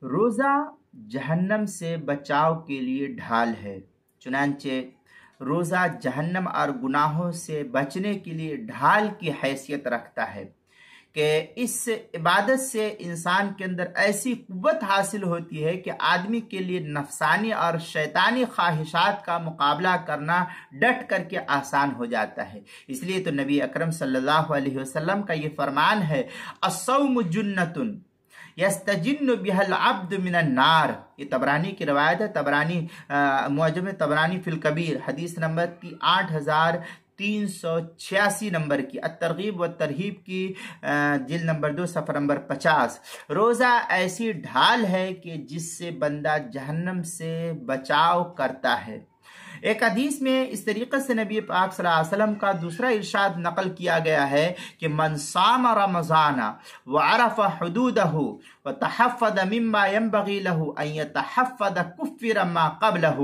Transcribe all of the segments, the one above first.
روزہ جہنم سے بچاؤ کے لیے ڈھال ہے۔ چنانچہ روزہ جہنم اور گناہوں سے بچنے کے لیے ڈھال کی حیثیت رکھتا ہے کہ اس عبادت سے انسان کے اندر ایسی قوت حاصل ہوتی ہے کہ آدمی کے لیے نفسانی اور شیطانی خواہشات کا مقابلہ کرنا ڈٹ کر کے آسان ہو جاتا ہے۔ اس لیے تو نبی اکرم صلی اللہ علیہ وسلم کا یہ فرمان ہے، الصوم جنۃ یستجن بها العبد من النار۔ یہ طبرانی کی روایت ہے، طبرانی معجم طبرانی فی الکبیر، حدیث نمبر 8386 نمبر کی، الترغیب و ترہیب کی جلد نمبر 2 صفحہ نمبر 50۔ روزہ ایسی ڈھال ہے کہ جس سے بندہ جہنم سے بچاؤ کرتا ہے۔ ایک حدیث میں اس طریقے سے نبی پاک صلی اللہ علیہ وسلم کا دوسرا ارشاد نقل کیا گیا ہے کہ من صام رمضان وعرف حدودہ وتحفظ مما ينبغي له ان يتحفظ كفر ما قبله۔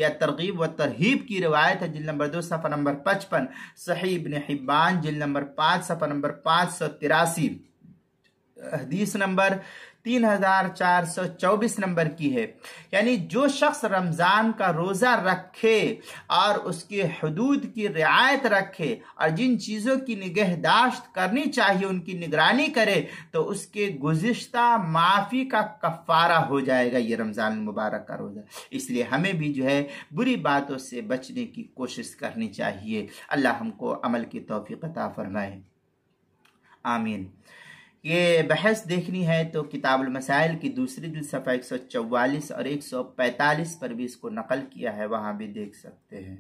یہ ترغیب و ترہیب کی روایت ہے، جلد نمبر 2 صفحہ نمبر 55، صحیح ابن حبان جلد نمبر 5 صفحہ نمبر 583، حدیث نمبر 3424 نمبر کی ہے۔ یعنی جو شخص رمضان کا روزہ رکھے اور اس کے حدود کی رعایت رکھے اور جن چیزوں کی نگہداشت کرنی چاہیے ان کی نگرانی کرے تو اس کے گزشتہ معافی کا کفارہ ہو جائے گا یہ رمضان المبارک کا روزہ۔ اس لیے ہمیں بھی جو ہے بری باتوں سے بچنے کی کوشش کرنی چاہیے۔ اللہ ہم کو عمل کی توفیق عطا فرمائے، آمین۔ یہ بحث دیکھنی ہے تو کتاب المسائل کی دوسری جلد صفحہ 144 اور 145 پر بھی اس کو نقل کیا ہے، وہاں بھی دیکھ سکتے ہیں۔